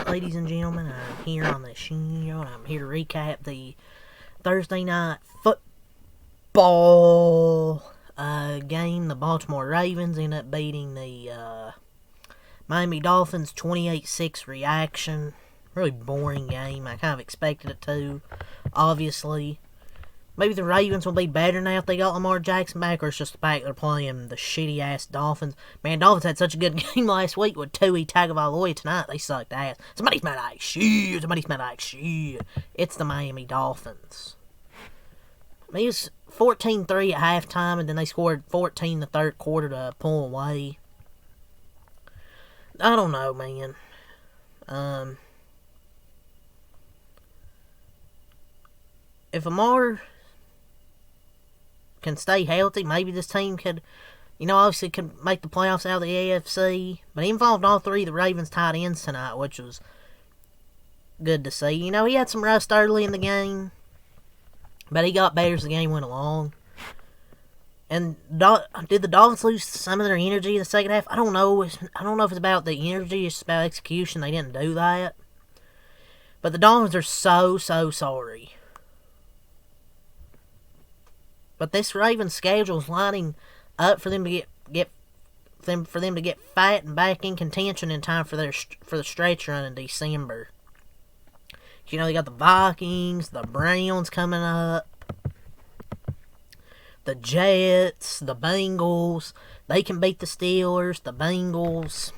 ladies and gentlemen. I'm here on the show, and I'm here to recap the Thursday night football game. The Baltimore Ravens ended up beating the Miami Dolphins 28-6 reaction. Really boring game. I kind of expected it to, obviously. Maybe the Ravens will be better now if they got Lamar Jackson back, or it's just the fact they're playing the shitty-ass Dolphins. Man, Dolphins had such a good game last week with Tua Tagovailoa. Tonight, they sucked ass. Somebody smelled like shit. Somebody smelled like shit. It's the Miami Dolphins. I mean, it was 14-3 at halftime, and then they scored 14 in the third quarter to pull away. I don't know, man. If Lamar can stay healthy, maybe this team could, obviously could make the playoffs out of the AFC. But he involved all three of the Ravens tight ends tonight, which was good to see. He had some rust early in the game, but he got better as the game went along. And did the Dolphins lose some of their energy in the second half? I don't know. I don't know if it's about the energy, it's about execution. They didn't do that. But the Dolphins are so sorry. But this Ravens schedule is lining up for them to get fat and back in contention in time for the stretch run in December. They got the Vikings, the Browns coming up, the Jets, the Bengals. They can beat the Steelers, the Bengals,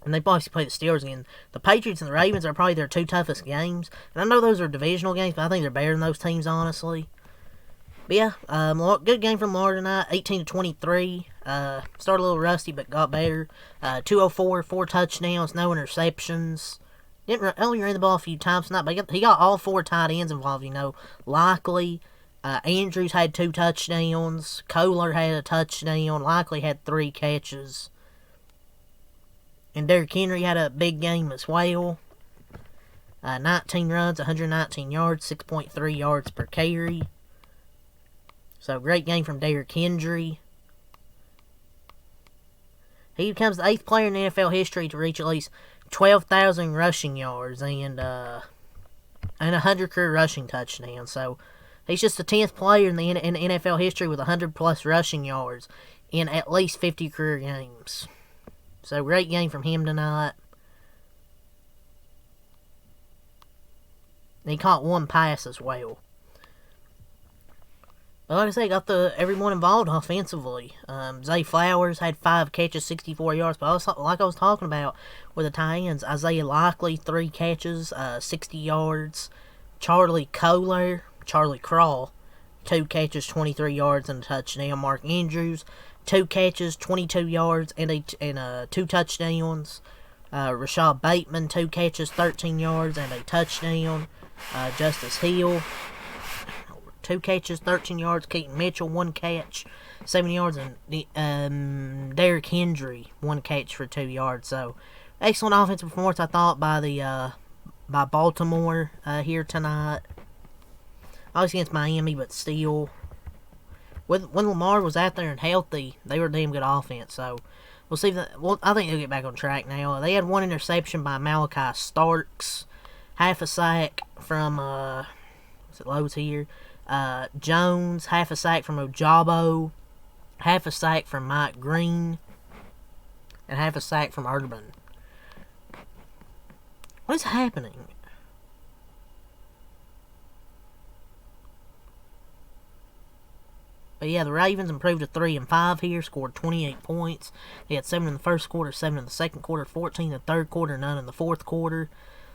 and they probably play the Steelers again. The Patriots and the Ravens are probably their two toughest games. And I know those are divisional games, but I think they're better than those teams, honestly. But yeah, good game from Lamar tonight, 18-23. Started a little rusty, but got better. 204, 4 touchdowns, no interceptions. Only ran the ball a few times tonight, but he got all 4 tight ends involved, Likely, Andrews had 2 touchdowns. Kohler had a touchdown. Likely had 3 catches. And Derrick Henry had a big game as well. 19 runs, 119 yards, 6.3 yards per carry. So, great game from Derrick Henry. He becomes the 8th player in NFL history to reach at least 12,000 rushing yards and 100 career rushing touchdowns. So, he's just the 10th player in the NFL history with 100-plus rushing yards in at least 50 career games. So, great game from him tonight. And he caught 1 pass as well. But like I say, got everyone involved offensively. Zay Flowers had 5 catches, 64 yards. But like I was talking about with the tight ends, Isaiah Likely, 3 catches, 60 yards. Charlie Crawl, 2 catches, 23 yards, and a touchdown. Mark Andrews, 2 catches, 22 yards, and 2 touchdowns. Rashad Bateman, 2 catches, 13 yards, and a touchdown. Justice Hill, 2 catches, 13 yards. Keaton Mitchell, 1 catch, 7 yards. And Derrick Henry, 1 catch for 2 yards. So, excellent offensive performance, I thought, by Baltimore here tonight. Obviously against Miami, but still. When Lamar was out there and healthy, they were a damn good offense. So, we'll see that. Well, I think they'll get back on track now. They had 1 interception by Malachi Starks. Half a sack from, what's it, Lowe's here? Jones, half a sack from Ojabo, half a sack from Mike Green, and half a sack from Urban. What is happening? But yeah, the Ravens improved to 3-5 here, scored 28 points. They had 7 in the first quarter, 7 in the second quarter, 14 in the third quarter, none in the fourth quarter.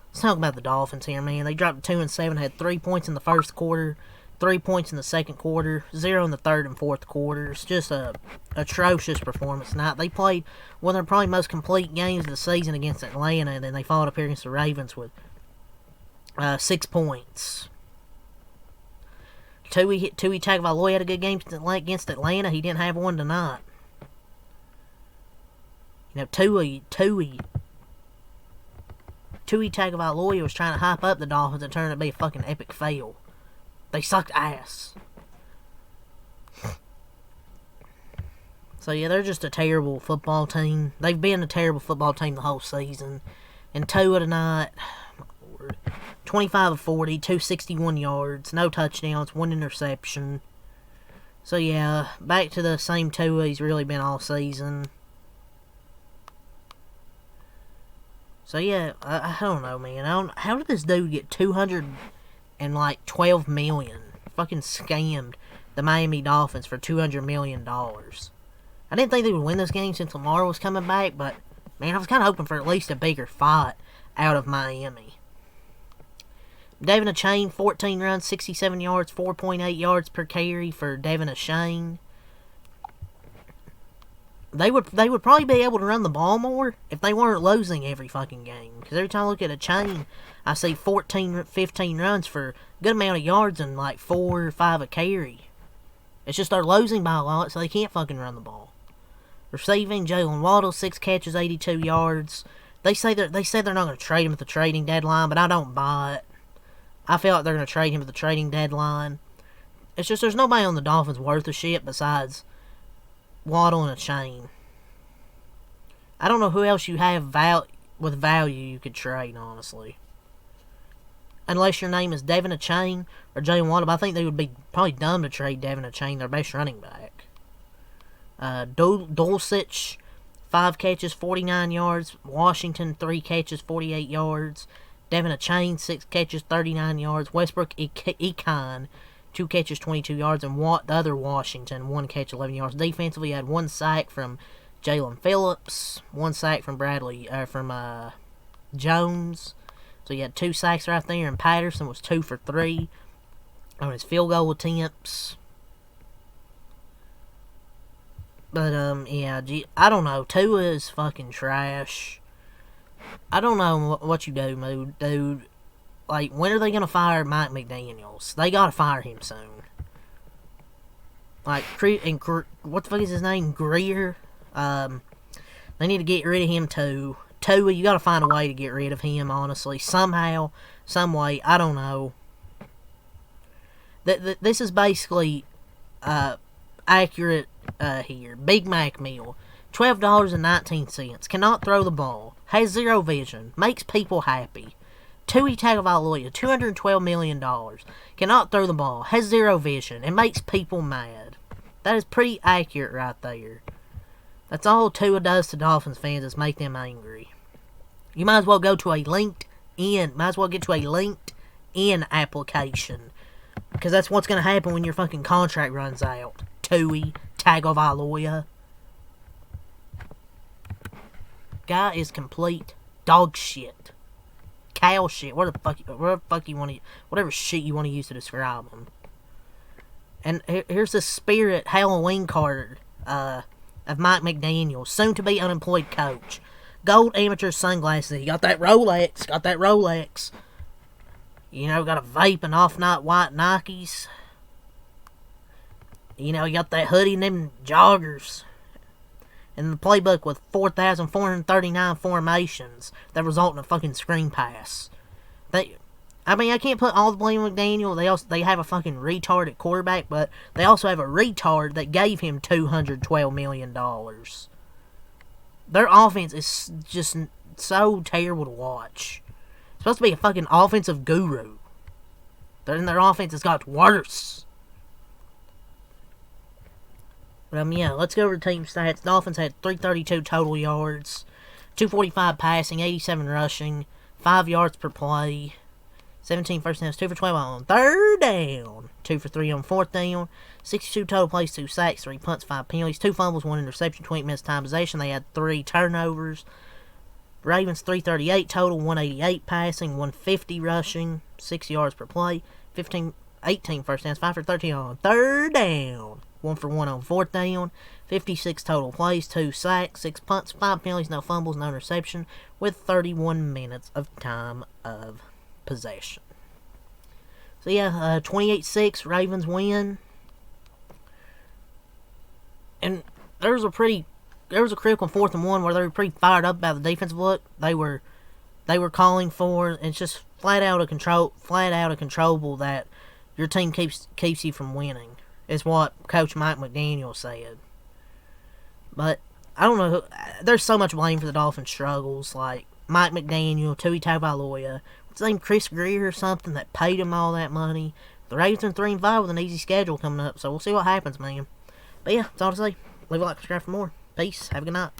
Let's talk about the Dolphins here, man. They dropped to 2-7, had 3 points in the first quarter, 3 points in the second quarter, 0 in the third and fourth quarters. Just a atrocious performance tonight. They played one of their probably most complete games of the season against Atlanta, and then they followed up here against the Ravens with 6 points. Tua Tagovailoa had a good game against Atlanta. He didn't have one tonight. Tua Tagovailoa was trying to hype up the Dolphins and turn it to be a fucking epic fail. They sucked ass. So, yeah, they're just a terrible football team. They've been a terrible football team the whole season. And Tua tonight, 25 of 40, 261 yards, no touchdowns, 1 interception. So yeah, back to the same Tua he's really been all season. So yeah, I don't know, man. How did this dude get $212 million? Fucking scammed the Miami Dolphins for $200 million. I didn't think they would win this game since Lamar was coming back, but man, I was kind of hoping for at least a bigger fight out of Miami. Devin Achane, 14 runs, 67 yards, 4.8 yards per carry for Devin Achane. They would probably be able to run the ball more if they weren't losing every fucking game. Because every time I look at Achane, I see 14, 15 runs for a good amount of yards and like 4 or 5 a carry. It's just they're losing by a lot, so they can't fucking run the ball. Receiving, Jalen Waddle, 6 catches, 82 yards. They said they're not going to trade him at the trading deadline, but I don't buy it. I feel like they're going to trade him at the trading deadline. It's just there's nobody on the Dolphins worth of shit besides Waddle and Achane. I don't know who else you have with value you could trade, honestly. Unless your name is Devin Achane or Jalen Waddle, but I think they would be probably dumb to trade Devin Achane, their best running back. Dulcich, 5 catches, 49 yards. Washington, 3 catches, 48 yards. Devin Achane, 6 catches, 39 yards. Westbrook Econ, 2 catches, 22 yards. And the other Washington, 1 catch, 11 yards. Defensively, had 1 sack from Jalen Phillips, 1 sack from Jones. So you had 2 sacks right there. And Patterson was 2 for 3 on his field goal attempts. But, yeah, I don't know. Tua is fucking trash. I don't know what you do, dude. Like, when are they going to fire Mike McDaniels? They got to fire him soon. Like, what the fuck is his name? Greer? They need to get rid of him, too. Tua, you got to find a way to get rid of him, honestly. Somehow, some way, I don't know. This is basically, accurate, here. Big Mac meal. $12.19. Cannot throw the ball. Has 0 vision. Makes people happy. Tua Tagovailoa, $212 million. Cannot throw the ball. Has 0 vision. And makes people mad. That is pretty accurate right there. That's all Tua does to Dolphins fans is make them angry. You might as well go to a LinkedIn. Might as well get to a LinkedIn application. Because that's what's going to happen when your fucking contract runs out. Tua Tagovailoa. Guy is complete dog shit. Cow shit. Whatever shit you want to use to describe him. And here's the spirit Halloween card of Mike McDaniel, soon to be unemployed coach. Gold amateur sunglasses. He got that Rolex. You know, got a vape and off-night white Nikes. You know, he got that hoodie and them joggers. And the playbook with 4,439 formations that result in a fucking screen pass. I can't put all the blame on McDaniel. They have a fucking retard at quarterback, but they also have a retard that gave him $212 million. Their offense is just so terrible to watch. It's supposed to be a fucking offensive guru. Their offense has got worse. But, yeah, let's go over the team stats. Dolphins had 332 total yards, 245 passing, 87 rushing, 5 yards per play, 17 first downs, 2 for 12 on third down, 2 for 3 on fourth down, 62 total plays, 2 sacks, 3 punts, 5 penalties, 2 fumbles, 1 interception, 20 minutes time possession. They had 3 turnovers. Ravens 338 total, 188 passing, 150 rushing, 6 yards per play, 18 first downs, 5 for 13 on third down. 1 for 1 on fourth down, 56 total plays, 2 sacks, 6 punts, 5 penalties, no fumbles, no interception, with 31 minutes of time of possession. So yeah, 28-6, Ravens win. And there was a critical 4th and 1 where they were pretty fired up about the defensive look they were calling for. And it's just flat out uncontrollable that your team keeps you from winning. Is what Coach Mike McDaniel said. But I don't know. There's so much blame for the Dolphins' struggles. Like, Mike McDaniel, Tui Tagovailoa, what's his name, Chris Greer or something, that paid him all that money. The Ravens are 3-5 with an easy schedule coming up, so we'll see what happens, man. But yeah, that's all to say. Leave a like, subscribe for more. Peace. Have a good night.